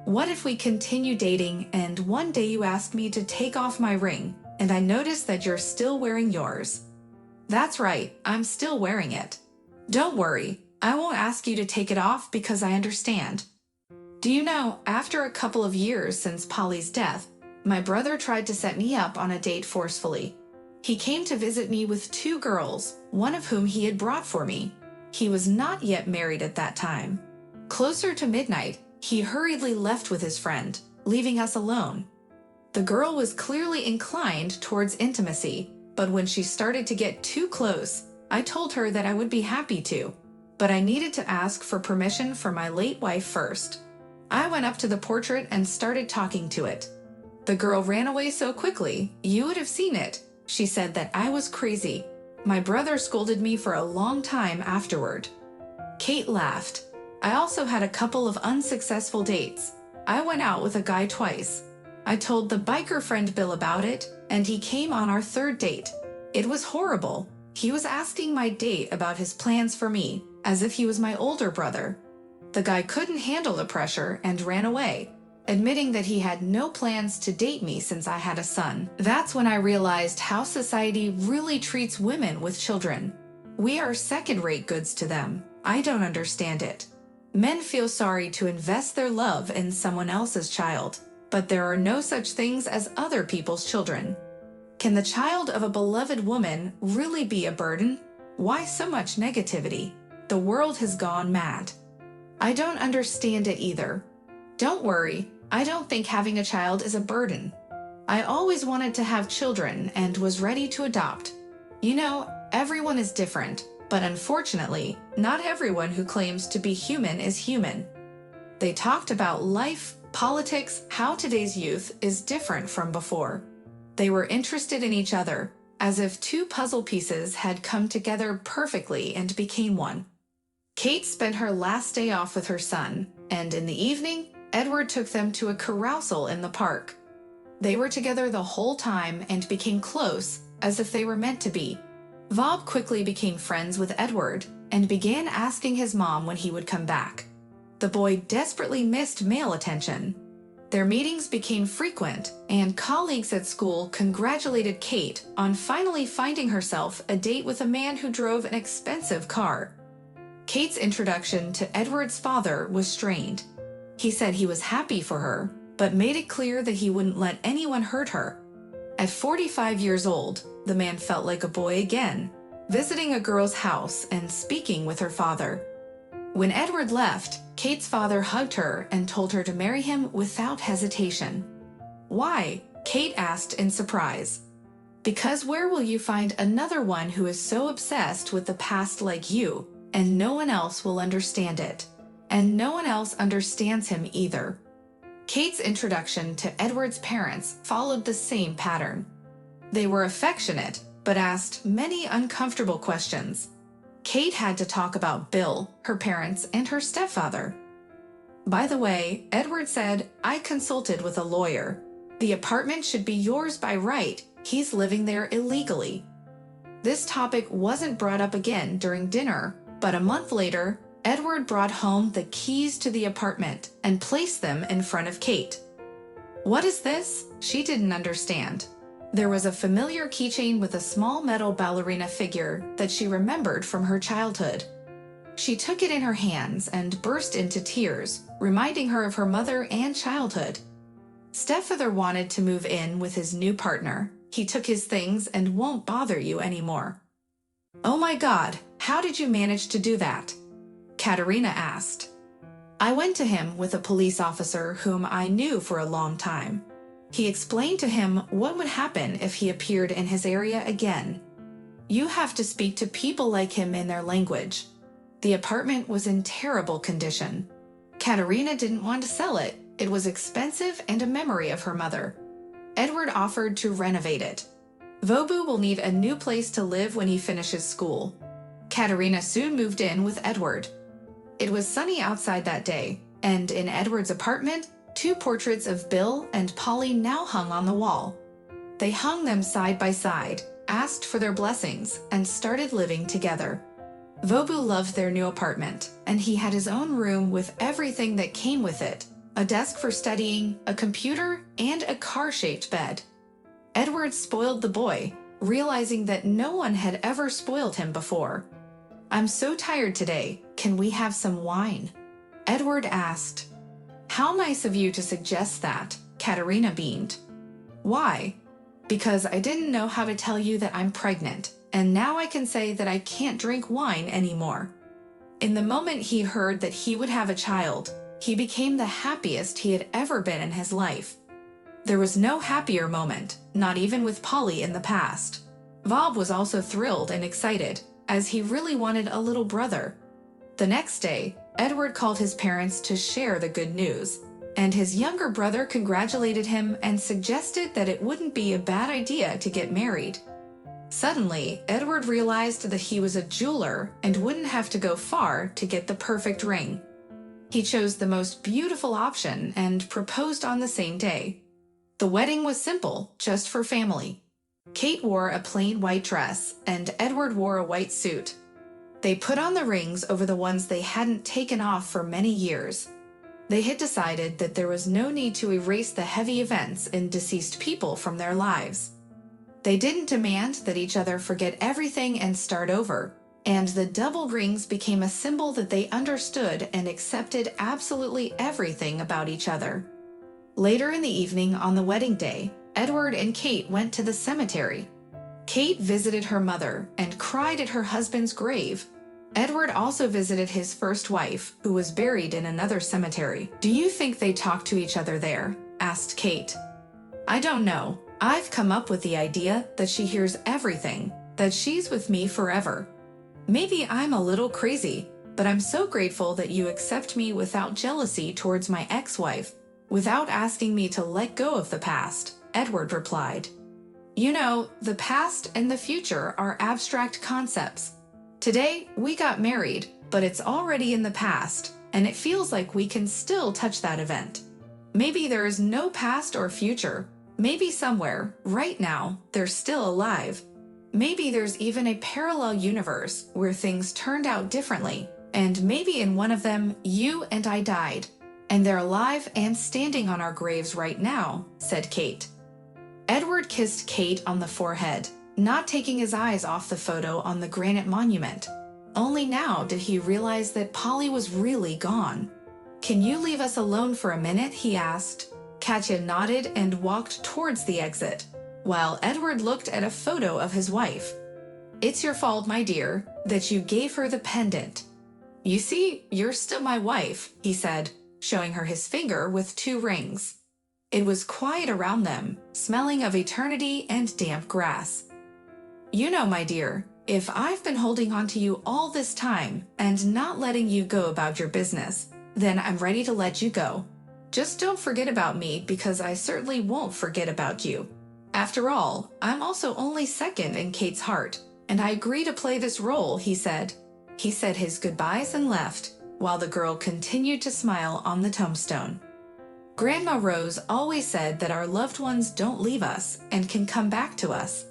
Speaker 1: "What if we continue dating and one day you ask me to take off my ring and I notice that you're still wearing yours?" "That's right, I'm still wearing it. Don't worry, I won't ask you to take it off because I understand. Do you know, after a couple of years since Polly's death, my brother tried to set me up on a date forcefully. He came to visit me with 2 girls, one of whom he had brought for me. He was not yet married at that time. Closer to midnight, he hurriedly left with his friend, leaving us alone. The girl was clearly inclined towards intimacy, but when she started to get too close, I told her that I would be happy to, but I needed to ask for permission from my late wife first. I went up to the portrait and started talking to it. The girl ran away so quickly, you would have seen it. She said that I was crazy. My brother scolded me for a long time afterward." Kate laughed. "I also had a couple of unsuccessful dates. I went out with a guy twice. I told the biker friend Bill about it, and he came on our 3rd date. It was horrible. He was asking my date about his plans for me, as if he was my older brother. The guy couldn't handle the pressure and ran away, admitting that he had no plans to date me since I had a son. That's when I realized how society really treats women with children. We are second-rate goods to them. I don't understand it. Men feel sorry to invest their love in someone else's child, but there are no such things as other people's children. Can the child of a beloved woman really be a burden? Why so much negativity? The world has gone mad. I don't understand it either. Don't worry, I don't think having a child is a burden. I always wanted to have children and was ready to adopt. You know, everyone is different, but unfortunately, not everyone who claims to be human is human." They talked about life, politics, how today's youth is different from before. They were interested in each other, as if 2 puzzle pieces had come together perfectly and became one. Kate spent her last day off with her son, and in the evening, Edward took them to a carousal in the park. They were together the whole time and became close, as if they were meant to be. Bob quickly became friends with Edward and began asking his mom when he would come back. The boy desperately missed male attention. Their meetings became frequent, and colleagues at school congratulated Kate on finally finding herself a date with a man who drove an expensive car. Kate's introduction to Edward's father was strained. He said he was happy for her, but made it clear that he wouldn't let anyone hurt her. At 45 years old, the man felt like a boy again, visiting a girl's house and speaking with her father. When Edward left, Kate's father hugged her and told her to marry him without hesitation. "Why?" Kate asked in surprise. "Because where will you find another one who is so obsessed with the past like you, and no one else will understand it?" and no one else understands him either. Kate's introduction to Edward's parents followed the same pattern. They were affectionate, but asked many uncomfortable questions. Kate had to talk about Bill, her parents, and her stepfather. By the way, Edward said, "I consulted with a lawyer. The apartment should be yours by right. He's living there illegally." This topic wasn't brought up again during dinner, but a month later, Edward brought home the keys to the apartment and placed them in front of Kate. "What is this?" She didn't understand. There was a familiar keychain with a small metal ballerina figure that she remembered from her childhood. She took it in her hands and burst into tears, reminding her of her mother and childhood. Stepfather wanted to move in with his new partner. He took his things and won't bother you anymore. "Oh my God, how did you manage to do that?" Katerina asked. "I went to him with a police officer whom I knew for a long time. He explained to him what would happen if he appeared in his area again. You have to speak to people like him in their language." The apartment was in terrible condition. Katerina didn't want to sell it. It was expensive and a memory of her mother. Edward offered to renovate it. Vobu will need a new place to live when he finishes school. Katerina soon moved in with Edward. It was sunny outside that day, and in Edward's apartment, 2 portraits of Bill and Polly now hung on the wall. They hung them side by side, asked for their blessings, and started living together. Vobu loved their new apartment, and he had his own room with everything that came with it: a desk for studying, a computer, and a car-shaped bed. Edward spoiled the boy, realizing that no one had ever spoiled him before. "I'm so tired today. Can we have some wine?" Edward asked. "How nice of you to suggest that," Katerina beamed. "Why?" "Because I didn't know how to tell you that I'm pregnant, and now I can say that I can't drink wine anymore." In the moment he heard that he would have a child, he became the happiest he had ever been in his life. There was no happier moment, not even with Polly in the past. Bob was also thrilled and excited, as he really wanted a little brother. The next day, Edward called his parents to share the good news, and his younger brother congratulated him and suggested that it wouldn't be a bad idea to get married. Suddenly, Edward realized that he was a jeweler and wouldn't have to go far to get the perfect ring. He chose the most beautiful option and proposed on the same day. The wedding was simple, just for family. Kate wore a plain white dress, and Edward wore a white suit. They put on the rings over the ones they hadn't taken off for many years. They had decided that there was no need to erase the heavy events and deceased people from their lives. They didn't demand that each other forget everything and start over, and the double rings became a symbol that they understood and accepted absolutely everything about each other. Later in the evening on the wedding day, Edward and Kate went to the cemetery. Kate visited her mother and cried at her husband's grave. Edward also visited his first wife, who was buried in another cemetery. "Do you think they talk to each other there?" asked Kate. "I don't know. I've come up with the idea that she hears everything, that she's with me forever. Maybe I'm a little crazy, but I'm so grateful that you accept me without jealousy towards my ex-wife, without asking me to let go of the past," Edward replied. "You know, the past and the future are abstract concepts. Today, we got married, but it's already in the past, and it feels like we can still touch that event. Maybe there is no past or future. Maybe somewhere, right now, they're still alive. Maybe there's even a parallel universe where things turned out differently, and maybe in one of them, you and I died, and they're alive and standing on our graves right now," said Kate. Edward kissed Kate on the forehead, not taking his eyes off the photo on the granite monument. Only now did he realize that Polly was really gone. "Can you leave us alone for a minute?" he asked. Katya nodded and walked towards the exit, while Edward looked at a photo of his wife. "It's your fault, my dear, that you gave her the pendant. You see, you're still my wife," he said, showing her his finger with 2 rings. It was quiet around them, smelling of eternity and damp grass. "You know, my dear, if I've been holding on to you all this time and not letting you go about your business, then I'm ready to let you go. Just don't forget about me because I certainly won't forget about you. After all, I'm also only second in Kate's heart, and I agree to play this role, he said. He said his goodbyes and left, while the girl continued to smile on the tombstone. Grandma Rose always said that our loved ones don't leave us and can come back to us.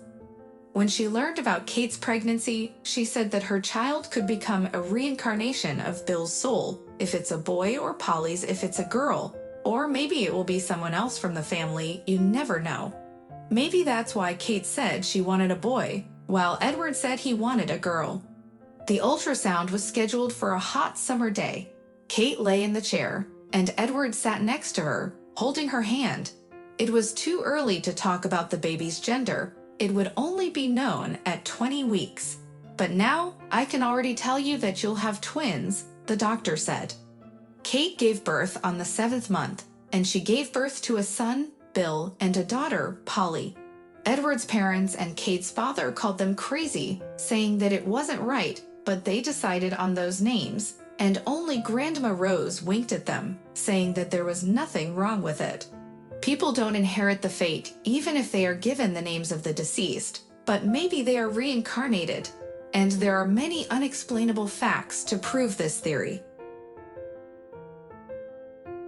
Speaker 1: When she learned about Kate's pregnancy, she said that her child could become a reincarnation of Bill's soul, if it's a boy, or Polly's if it's a girl, or maybe it will be someone else from the family, you never know. Maybe that's why Kate said she wanted a boy, while Edward said he wanted a girl. The ultrasound was scheduled for a hot summer day. Kate lay in the chair, and Edward sat next to her, holding her hand. It was too early to talk about the baby's gender. It would only be known at 20 weeks. But now, I can already tell you that you'll have twins, the doctor said. Kate gave birth on the 7th month, and she gave birth to a son, Bill, and a daughter, Polly. Edward's parents and Kate's father called them crazy, saying that it wasn't right, but they decided on those names, and only Grandma Rose winked at them, saying that there was nothing wrong with it. People don't inherit the fate even if they are given the names of the deceased, but maybe they are reincarnated, and there are many unexplainable facts to prove this theory.